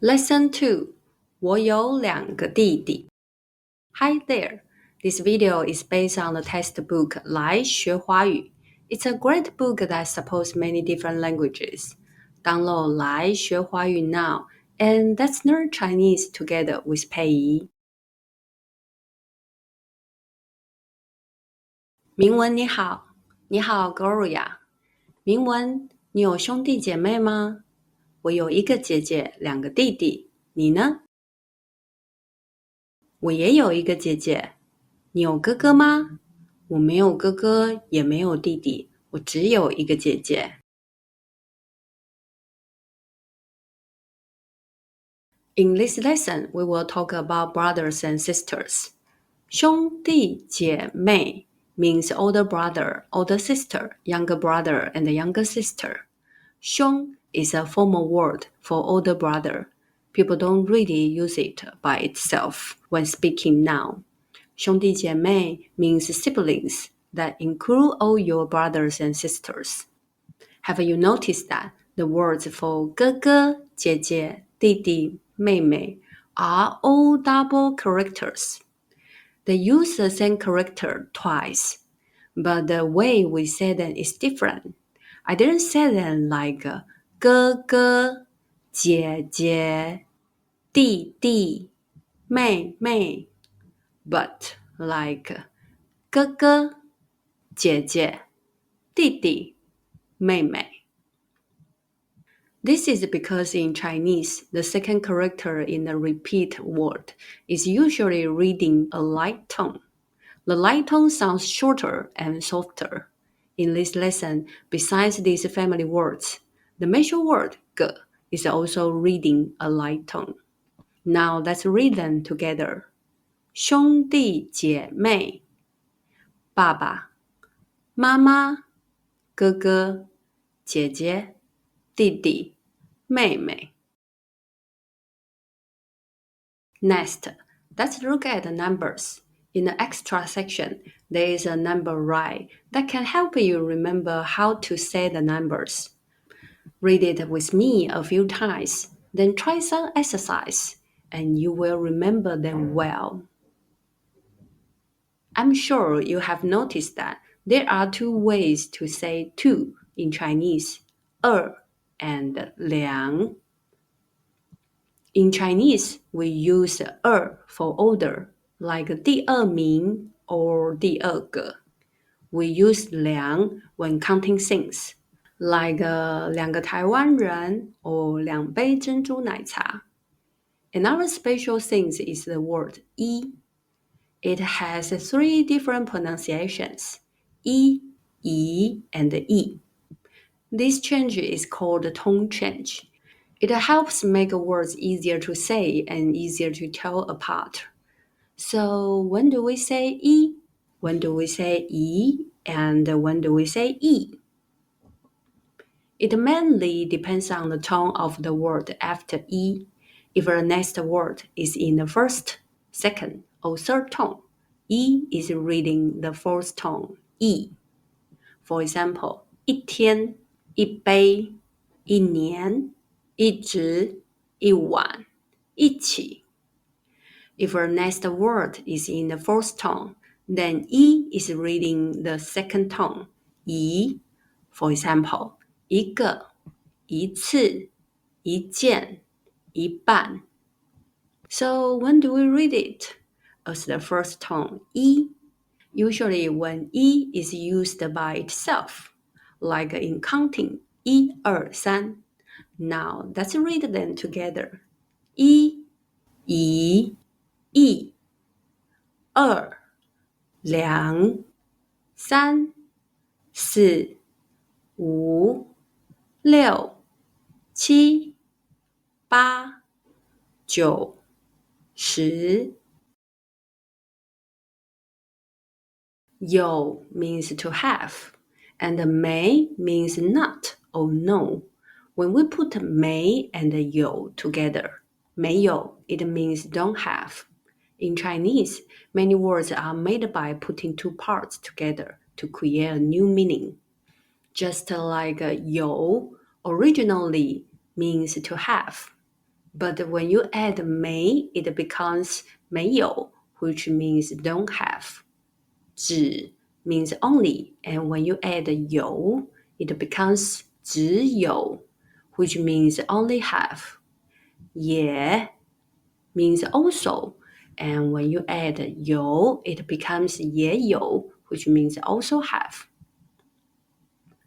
Lesson 2. 我有两个弟弟. Hi there. This video is based on the textbook 来学华语. It's a great book that supports many different languages. Download 来学华语 now and let's learn Chinese together with Pei Yi. 明文你好，你好 Gloria。明文，你有兄弟姐妹吗？我有一个姐姐，两个弟弟。你呢？我也有一个姐姐。你有哥哥吗？我没有哥哥，也没有弟弟，我只有一个姐姐。In this lesson, we will talk about brothers and sisters. 兄弟姐妹 means older brother, older sister, younger brother, and younger sister. 兄 is a formal word for older brother. People don't really use it by itself when speaking now. 兄弟姐妹 means siblings that include all your brothers and sisters. Have you noticed that the words for 哥哥、姐姐、弟弟、妹妹 are all double characters? They use the same character twice, but the way we say them is different. I didn't say them like 哥哥、姐姐、弟弟、妹妹 but like 哥哥、姐姐、弟弟、妹妹. This is because in Chinese, the second character in a repeat word is usually reading a light tone. The light tone sounds shorter and softer. In this lesson, besides these family words, the major word 个 is also reading a light tone. Now let's read them together. 兄弟姐妹，爸爸、妈妈、哥哥、姐姐、弟弟、妹妹。Next, let's look at the numbers. In the extra section, there is a number rhyme that can help you remember how to say the numbers. Read it with me a few times, then try some exercise, and you will remember them well. I'm sure you have noticed that there are two ways to say two in Chinese, 二 and 两. In Chinese, we use 二 for order, like 第二名 or 第二个. We use 两 when counting things, like 两个台湾人 or 两杯珍珠奶茶. Another special thing is the word 一. It has three different pronunciations, 一, 宜, and 意. This change is called tone change. It helps make words easier to say and easier to tell apart. So when do we say 一? When do we say 宜? And when do we say 意? It mainly depends on the tone of the word after 一. If the next word is in the first, second, or third tone, 一 is reading the fourth tone, 意. For example, 一天, 一杯, 一年, 一直, 一碗, 一起. If the next word is in the fourth tone, then 一 is reading the second tone, 宜. For example, 一个, 一次, 一件, 一半. So when do we read it? As the first tone, 一. Usually when 一 is used by itself, like in counting 一二三. Now let's read them together. 一, 宜, 意, 二, 两, 三, 四, 五, 六, 七, 八, 九, 十. 有 means to have, and 没 means not or no. When we put 没 and 有 together, 没有 it means don't have. In Chinese, many words are made by putting two parts together to create a new meaning. Just like 有 originally means to have, But when you add 没, it becomes 没有, which means don't have. 只 means only, and when you add 有, it becomes 只有, which means only have. 也 means also, and when you add 有, it becomes 也有, which means also have.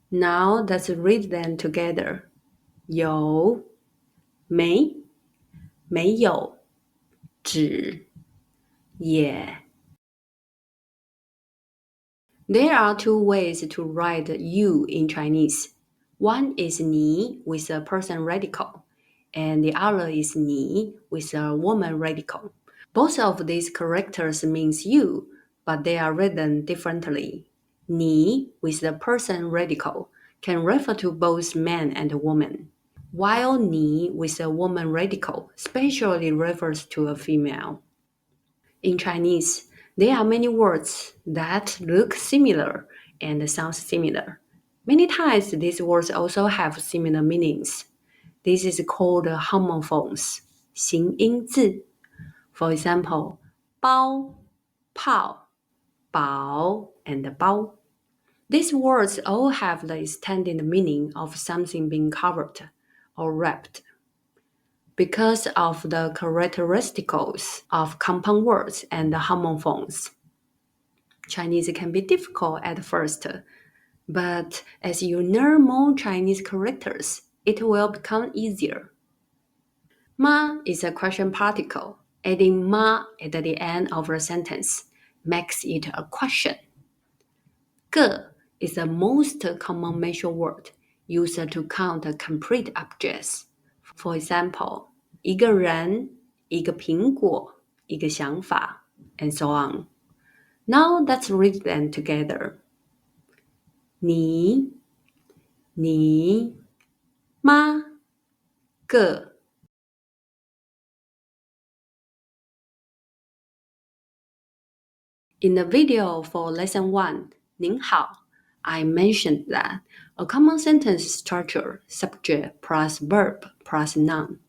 Now let's read them together. 有没没有只也 There are two ways to write you in Chinese. One is 你 with a person radical, and the other is 你 with a woman radical. Both of these characters means you, but they are written differently. 你 with the person radical can refer to both man and woman, while 你 with a woman radical specially refers to a female. In Chinese, there are many words that look similar and sound similar. Many times, these words also have similar meanings. This is called homophones, 形音字. For example, 包, 泡, 薄, and 包. These words all have the extended meaning of something being covered or wrapped. Because of the characteristics of compound words and homophones, Chinese can be difficult at first, but as you learn more Chinese characters, it will become easier. Ma is a question particle. Adding ma at the end of a sentence makes it a question. Ge is the most common measure word used to count complete objects. For example, 一个人, 一个苹果, 一个想法, and so on. Now let's read them together. 你妈个 In the video for lesson 1, 您好, I mentioned that a common sentence structure, subject plus verb plus noun.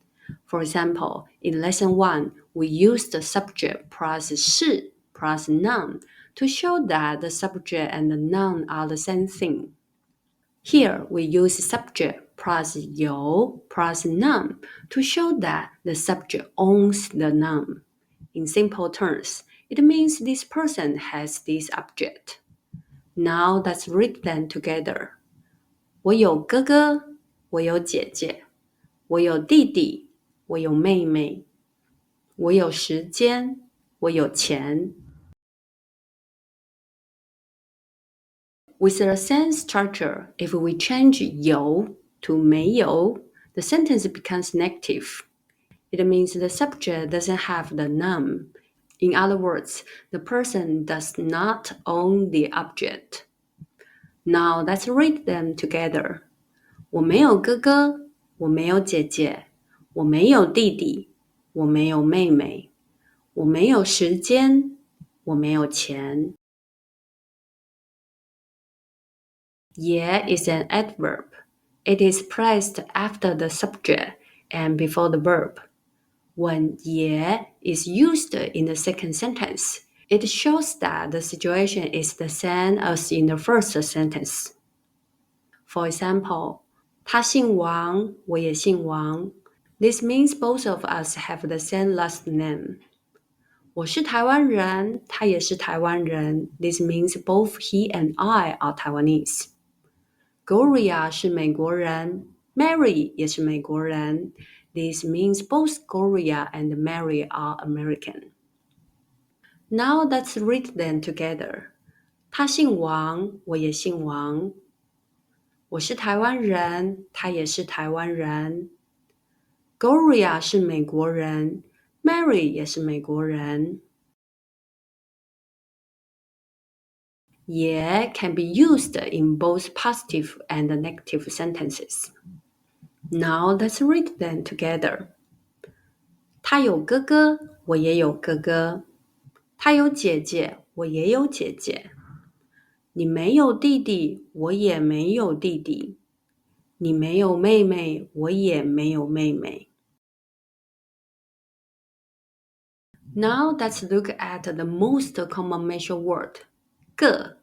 For example, in lesson 1, we used the subject plus 是 plus noun to show that the subject and the noun are the same thing. Here, we use subject plus 有 plus noun to show that the subject owns the noun. In simple terms, it means this person has this object. Now let's read them together. 我有哥哥，我有姐姐，我有弟弟，我有妹妹，我有时间，我有钱。With the same structure, if we change 有 to 没有, the sentence becomes negative. It means the subject doesn't have the noun. In other words, the person does not own the object. Now let's read them together. 我没有哥哥，我没有姐姐，我没有弟弟，我没有妹妹，我没有时间，我没有钱。也 is an adverb. It is placed after the subject and before the verb. When 也 is used in the second sentence, it shows that the situation is the same as in the first sentence. For example, 他姓王，我也姓王. This means both of us have the same last name. 我是台湾人，他也是台湾人. This means both he and I are Taiwanese. Gloria 是美国人 Mary 也是美国人 This means both Gloria and Mary are American. Now let's read them together. 他姓王，我也姓王。我是台湾人，他也是台湾人。Gloria 是美国人 Mary 也是美国人。也 can be used in both positive and negative sentences. Now let's read them together. 他有哥哥，我也有哥哥。他有姐姐，我也有姐姐。你没有弟弟，我也没有弟弟。你没有妹妹，我也没有妹妹。Now let's look at the most common measure word, 个.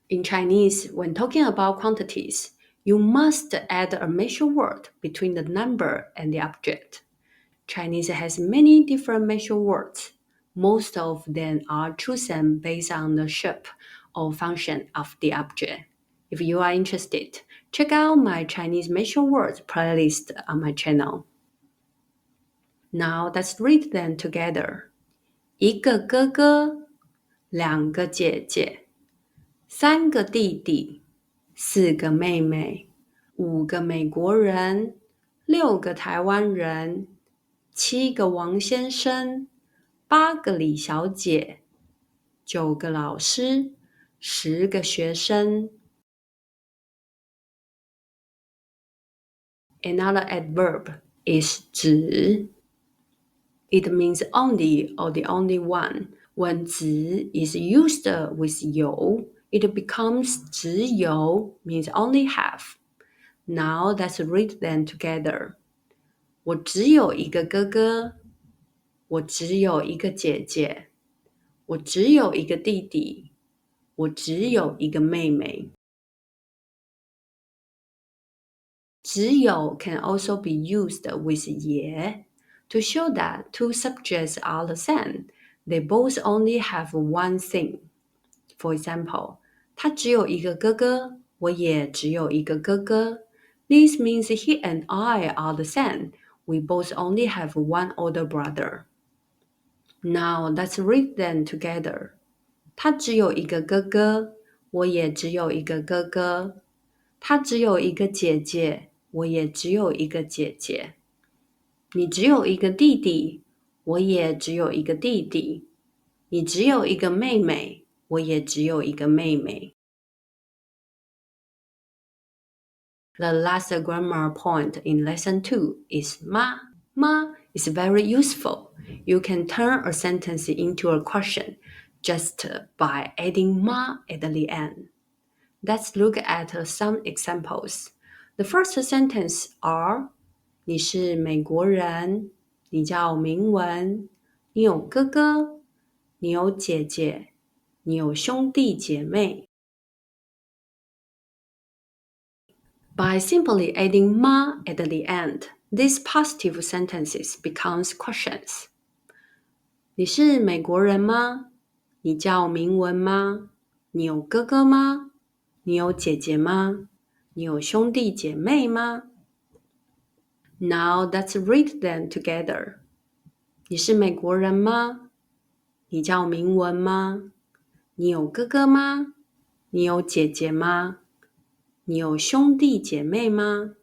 In Chinese, when talking about quantities, you must add a measure word between the number and the object. Chinese has many different measure words. Most of them are chosen based on the shape or function of the object. If you are interested, check out my Chinese measure words playlist on my channel. Now let's read them together. 一个哥哥，两个姐姐，三个弟弟，四个妹妹，五个美国人，六个台湾人，七个王先生，八个李小姐，九个老师，十个学生。Another adverb is 只. It means only or the only one. When 只 is used with 有, it becomes 只有 means only have. Now let's read them together. 我只有一个哥哥，我只有一个姐姐，我只有一个弟弟，我只有一个妹妹。只有 can also be used with 也 to show that two subjects are the same. They both only have one thing. For example, 他只有一个哥哥，我也只有一个哥哥。This means he and I are the same. We both only have one older brother. Now let's read them together. 他只有一个哥哥，我也只有一个哥哥。他只有一个姐姐，我也只有一个姐姐。你只有一个弟弟，我也只有一个弟弟。你只有一个妹妹，我也只有一个妹妹。The last grammar point in lesson 2 is 妈. Ma is very useful. You can turn a sentence into a question just by adding ma at the end. Let's look at some examples. The first sentence are 你是美国人，你叫明文，你有哥哥，你有姐姐，你有兄弟姐妹。By simply adding ma at the end, these positive sentences becomes questions. 你是美国人吗？你叫明文吗？你有哥哥吗？你有姐姐吗？你有兄弟姐妹吗？ Now let's read them together. 你是美国人吗？你叫明文吗？你有哥哥吗？你有姐姐吗？你有兄弟姐妹吗？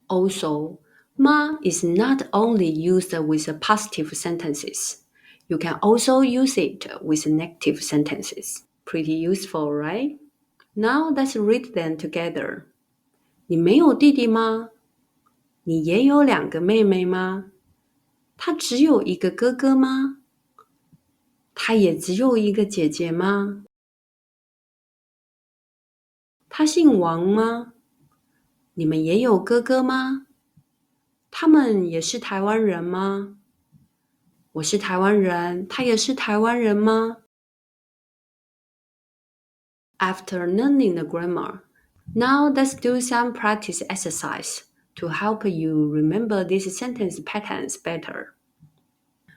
Also, ma is not only used with positive sentences. You can also use it with negative sentences. Pretty useful, right? Now let's read them together. 你没有弟弟吗？你也有两个妹妹吗？他只有一个哥哥吗？他也只有一个姐姐吗？他姓王吗？你们也有哥哥吗？他们也是台湾人吗？我是台湾人，他也是台湾人吗？ After learning the grammar, now let's do some practice exercise to help you remember these sentence patterns better.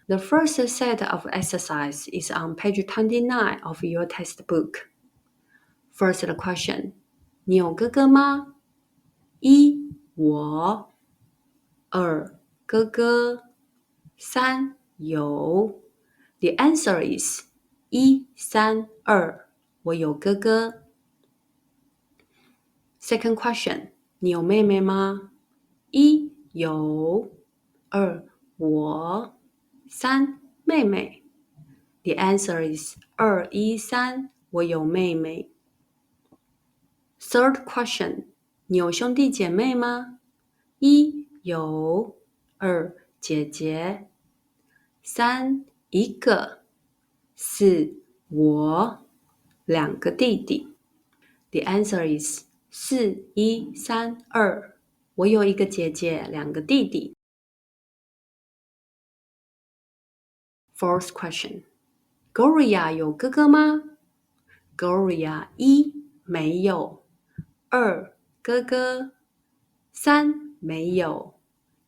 The first set of exercise is on page 29 of your textbook. First question. 你有哥哥吗？一，我。二，哥哥。三，有。The answer is 一、三、二。我有哥哥。Second question. 你有妹妹吗？一，有。二，我。三，妹妹。The answer is 二、一、三。我有妹妹。Third question. 你有兄弟姐妹吗？一，有。二，姐姐。三，一个。四，我。两个弟弟。The answer is 四、一、三、二。我有一个姐姐，两个弟弟。Fourth question. Gloria 有哥哥吗？ Gloria 一没有，二哥哥，三没有，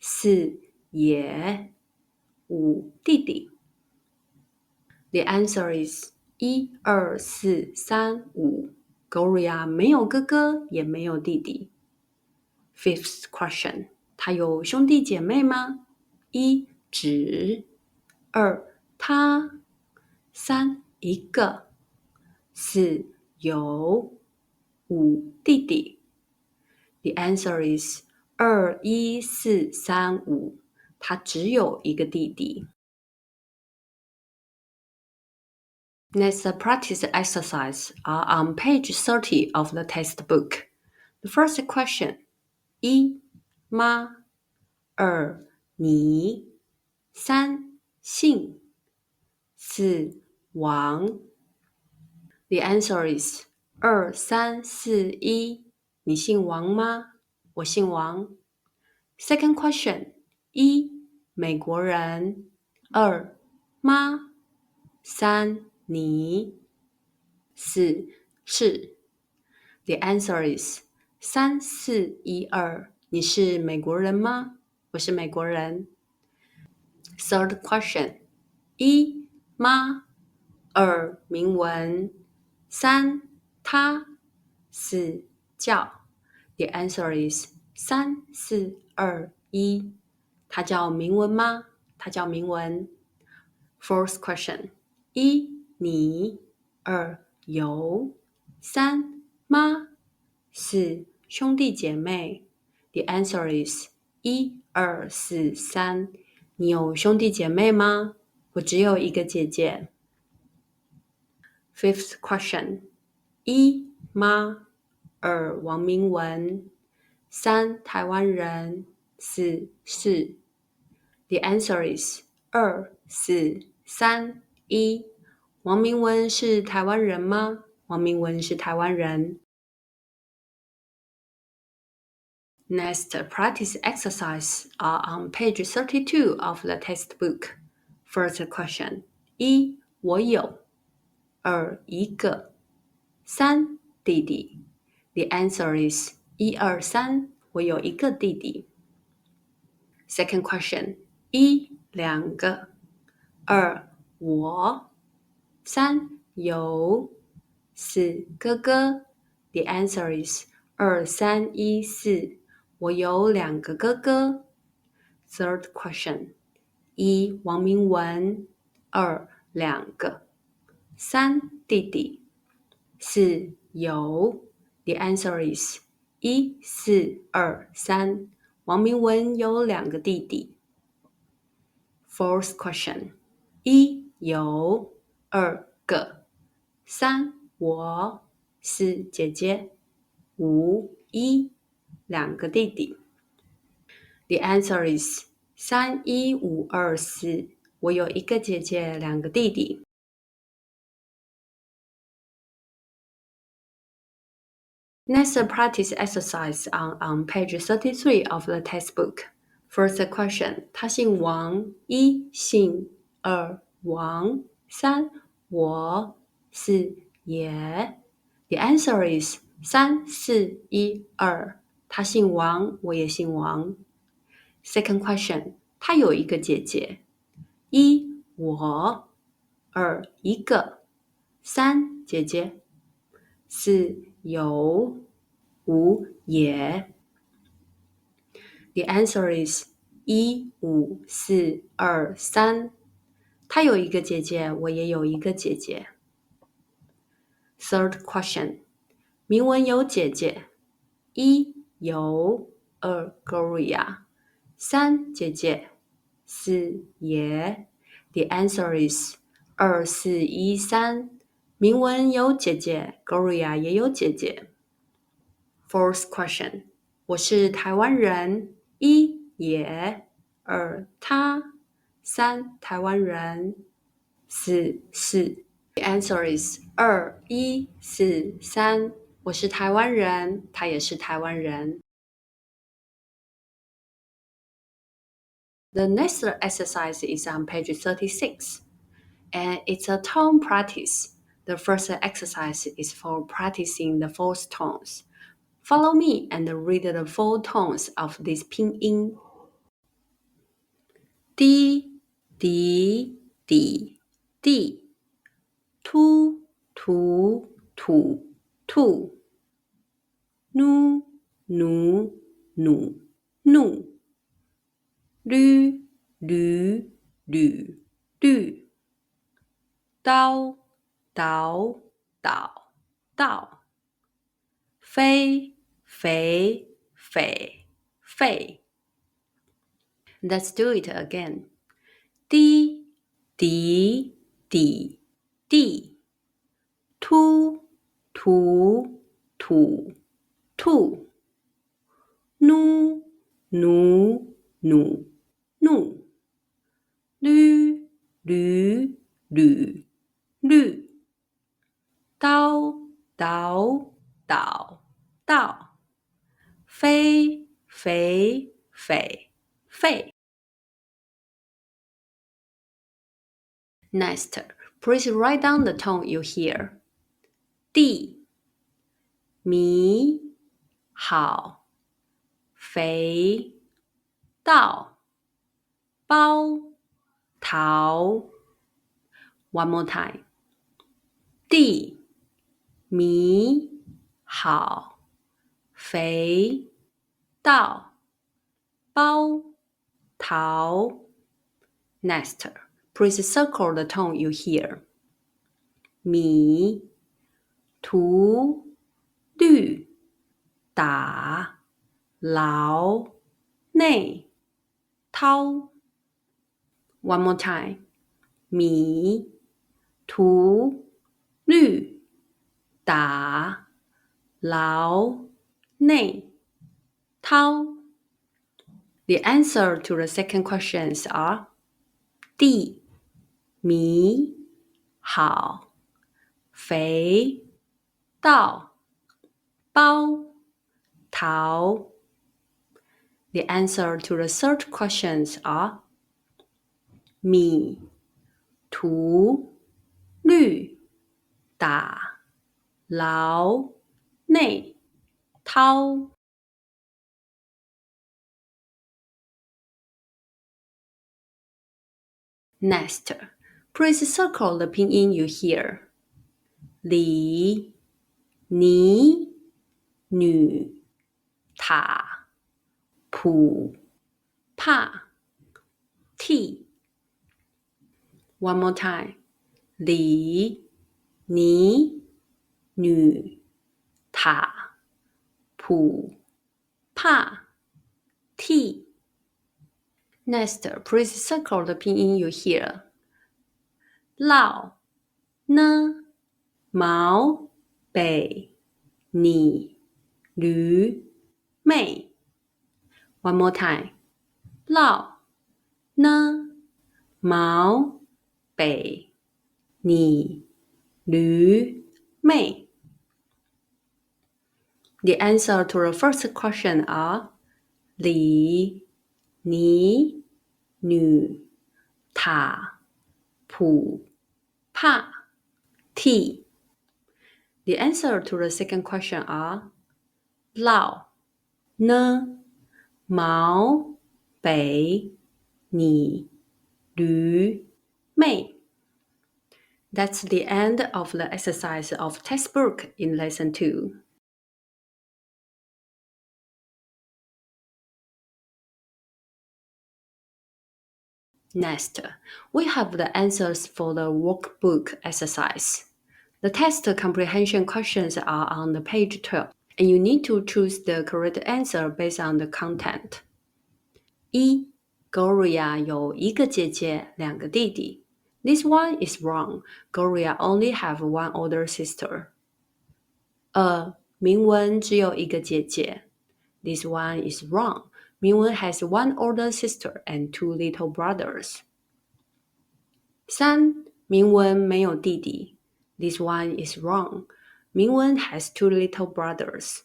四也，五弟弟。The answer is 一二四三五。Gloria 没有哥哥，也没有弟弟。Fifth question. 她有兄弟姐妹吗？一指，二他，三一个，四有，五弟弟。The answer is 二一四三五。他只有一个弟弟。Next, practice exercise are on page 30 of the textbook. The first question. 一妈，二你，三姓，四王。The answer is 二三四一。你姓王吗？我姓王。Second question. 一美国人，二妈，三你，四是。The answer is 三四一二。你是美国人吗？我是美国人。Third question. 一妈，二明文，三他，四叫。The answer is 三四二一。他叫明文吗？他叫明文。Fourth question. 一你，二有，三妈，四兄弟姐妹。The answer is 一二四三。你有兄弟姐妹吗？我只有一个姐姐。Fifth question. 一妈，二王明文，三台湾人，四是。The answer is 二四三一。王明文是台湾人吗？王明文是台湾人。Next, practice exercise are on page 32 of the textbook. First question. 一我有，二一个，三弟弟。The answer is 一二三，我有一个弟弟。Second question. 一两个，二我，三有，四哥哥。The answer is 二三一四，我有两个哥哥。Third question. 一王明文，二两个，三弟弟，四有。The answer is 一四二三，王明文有两个弟弟。Fourth question. 一有，二个，三我，四姐姐，五一两个弟弟。The answer is 三一五二四，我有一个姐姐，两个弟弟。Next, practice exercise on page 33 of the textbook. First question. 他姓王，一姓，二王，三我，四也。The answer is 三四一二。他姓王，我也姓王。Second question. 他有一个姐姐，一我，二一个，三姐姐，四有，五也。The answer is 一五四二三。他有一个姐姐，我也有一个姐姐。Third question. 明文有姐姐，一有，二 Gloria， 三姐姐，四也。The answer is 二四一三。明文有姐姐， Gloria 也有姐姐。Fourth question. 我是台湾人，一也，二他，三台湾人，四是。The answer is 二一四三。我是台湾人，他也是台湾人。The next exercise is on page 36. and it's a tone practice. The first exercise is for practicing the false tones. Follow me and read the four tones of this pinyin. D, D, D, D. Tu, tu, tu, tu. Nu, nu, nu, nu. Lü, lü, lü, lü. Dao, dao, dao, dao. Fei, fei, fei, fei. Let's do it again. Di, di, di, di. Tu, tu, tu, tu. Nu, nu, nu, nu. Lü, lü, lü, lü. Dao, dao, dao, dao. Fei, fei, fei, fei. Next, please write down the tone you hear. D, mi, hao, fei, dao, bao, tao. One more time. D, mi, hao, fei, dao, bao, tao. Next, please circle the tone you hear. Mi, tu, lü, da, lao, nei, tao. One more time. Mi, tu, lü, da, lao, nei, tao. The answer to the second questions are D, mi, hao, fei, dao, bao, tao. The answer to the third questions are mi, tu, lü, da, lao, nei, tao. Next, please circle the pinyin you hear. Li, ni, nu, ta, pu, pa, ti. One more time. Li, ni, nu, ta, pu, pa, ti. Next, please circle the pinyin you hear. Lao, ne, mao, bei, ni, lü, mei. One more time. Lao, ne, mao, bei, ni, lü, mei. The answer to the first question are li, ni, nu, ta, pu, pa, ti. The answer to the second question are lao, ne, mao, bei, ni, lü, mei. That's the end of the exercise of textbook in lesson 2. Next, we have the answers for the workbook exercise. The test comprehension questions are on the page 12, and you need to choose the correct answer based on the content. 1. Gloria 有一个姐姐，两个弟弟。This one is wrong. Gloria only have one older sister. 2. 明文只有一个姐姐。This one is wrong. Mingwen has one older sister and two little brothers. 3. 明文没有弟弟。This one is wrong. Mingwen has two little brothers.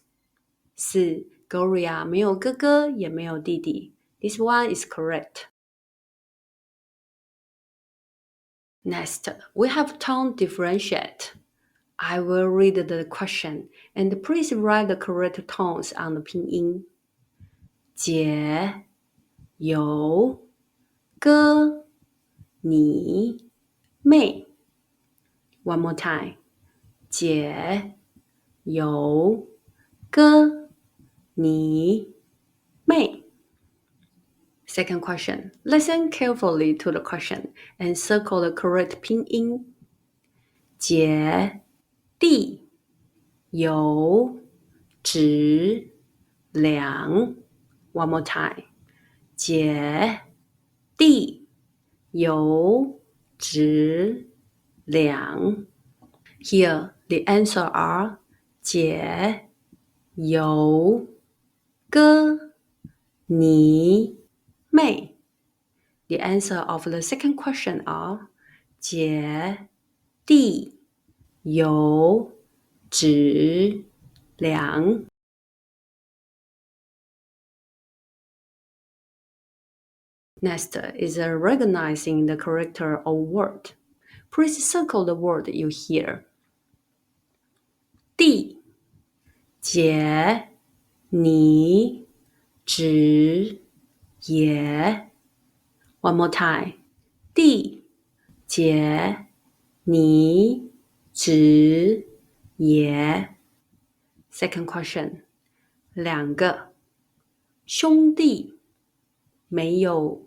4. Gloria 没有哥哥也没有弟弟。This one is correct. Next, we have tone differentiate. I will read the question and please write the correct tones on the pinyin. 姐有哥你妹 One more time. 姐有哥你妹 Second question. Listen carefully to the question and circle the correct pinyin. 姐弟有直两 One more time. 姐弟有直两 Here, the answer are 姐有哥你妹 The answer of the second question are 姐弟有直两 Next is recognizing the character or word. Please circle the word you hear. 弟姐你直也 One more time. 弟姐你直也 Second question. 两个兄弟没有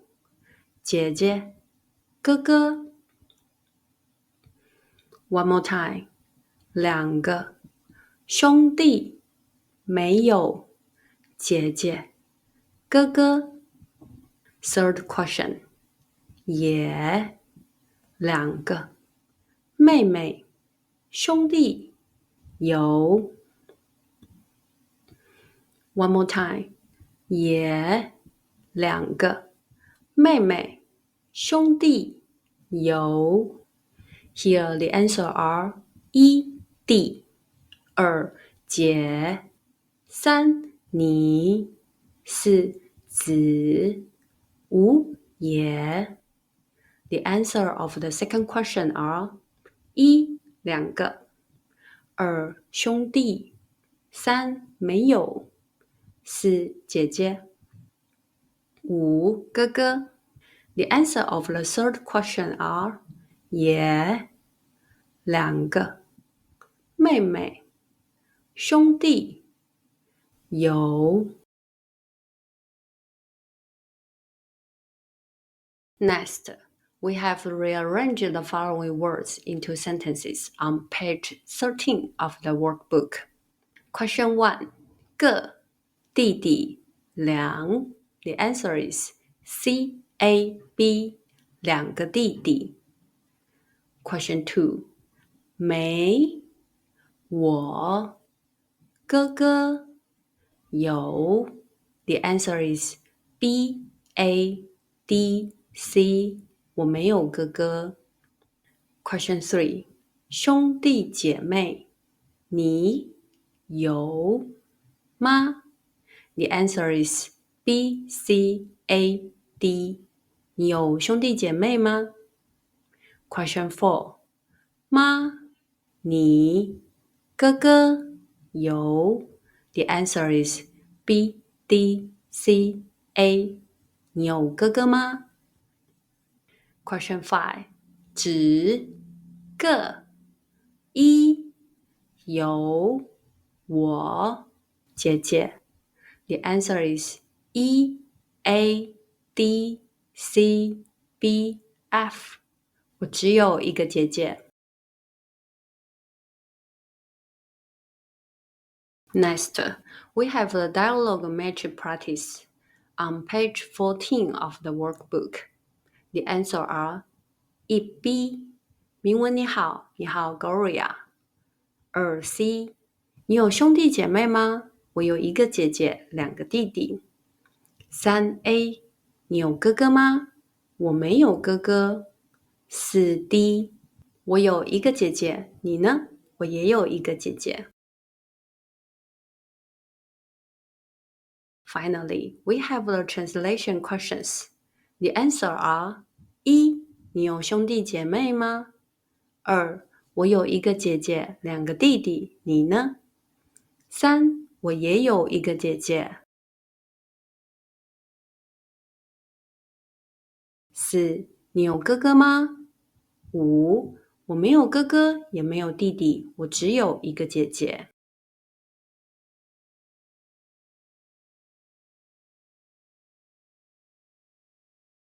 姐姐哥哥 One more time. 两个兄弟没有姐姐哥哥 Third question. 也两个妹妹兄弟有 One more time. 也两个妹妹兄弟有 Here the answer are 一弟二姐三你四子五爷 The answer of the second question are 一两个二兄弟三没有四姐姐五哥哥 The answer of the third question are 也两个妹妹兄弟有 Next, we have rearranged the following words into sentences on page 13 of the workbook. Question 1. 个弟弟两 The answer is C, A, B 两个弟弟 Question 2. 没我哥哥有 The answer is B, A, D, C 我没有哥哥 Question 3. 兄弟姐妹你有吗 The answer is B, C, A, D 你有兄弟姐妹吗 Question 4. 妈你哥哥有 The answer is B, D, C, A 你有哥哥吗 Question 5. 只个一有我姐姐 The answer is E, A, D, C, B, F 我只有一个姐姐 Next, we have the dialogue match practice on page 14 of the workbook. The answer are 一 B 明文你好，你好 Gloria 二 C 你有兄弟姐妹吗？我有一个姐姐，两个弟弟。三 A 你有哥哥吗？我没有哥哥。四 D 我有一个姐姐，你呢？我也有一个姐姐。Finally, we have the translation questions. The answer are 一你有兄弟姐妹吗？2. 我有一个姐姐，2个弟弟，你呢？3. 我也有一个姐姐。4. 你有哥哥吗？5. 我没有哥哥，也没有弟弟，我只有一个姐姐。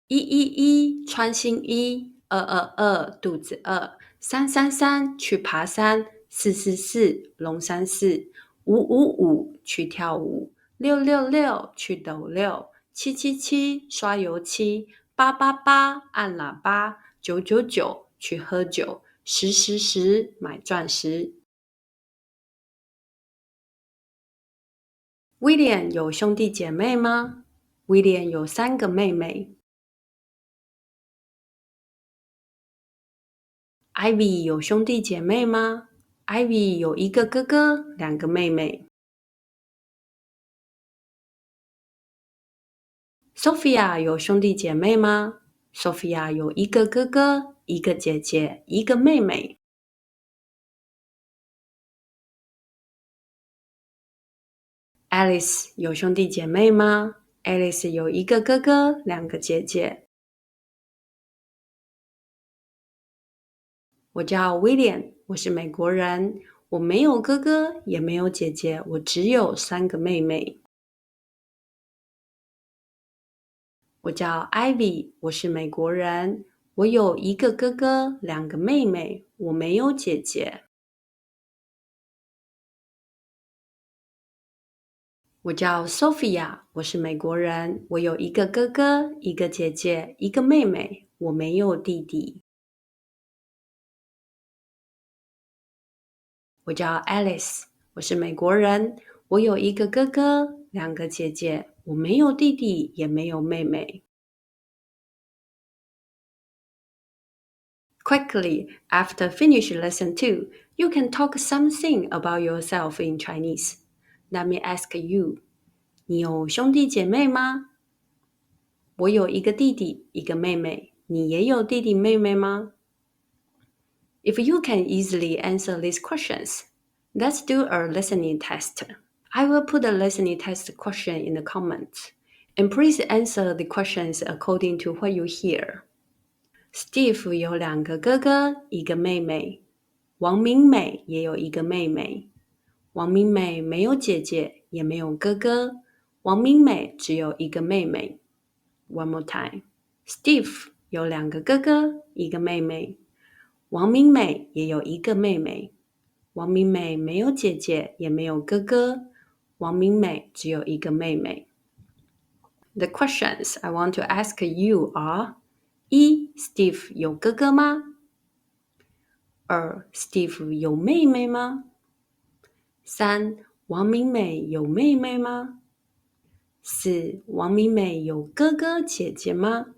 111穿新衣，222肚子饿，333去爬山，444龙山寺，555去跳舞，666去抖六，777刷油漆，888按喇叭，999去喝酒，1010买钻石。威廉有兄弟姐妹吗？威廉有3个妹妹。Ivy 有兄弟姐妹吗？ Ivy 有一个哥哥，2个妹妹。Sophia 有兄弟姐妹吗？ Sophia 有一个哥哥，一个姐姐，一个妹妹。Alice 有兄弟姐妹吗？ Alice 有一个哥哥，2个姐姐。我叫 William， 我是美国人，我没有哥哥，也没有姐姐，我只有3个妹妹。我叫 Ivy， 我是美国人，我有一个哥哥，2个妹妹，我没有姐姐。我叫 Sophia， 我是美国人，我有一个哥哥，一个姐姐，一个妹妹，我没有弟弟。我叫 Alice， 我是美国人，我有一个哥哥，2个姐姐，我没有弟弟，也没有妹妹。Quickly, after finish lesson 2, you can talk something about yourself in Chinese. Let me ask you, 你有兄弟姐妹吗？我有一个弟弟，一个妹妹。你也有弟弟妹妹吗？ If you can easily answer these questions, let's do a listening test. I will put the listening test question in the comments, and please answer the questions according to what you hear. Steve 有2个哥哥，一个妹妹。王明美也有一个妹妹。王明美没有姐姐，也没有哥哥。王明美只有一个妹妹。One more time. Steve 有2个哥哥，一个妹妹。王明美也有一个妹妹。王明美没有姐姐，也没有哥哥。王明美只有一个妹妹。The questions I want to ask you are: 1. Steve 有哥哥吗？2. Steve 有妹妹吗？3. 王明美有妹妹吗？4. 王明美有哥哥姐姐吗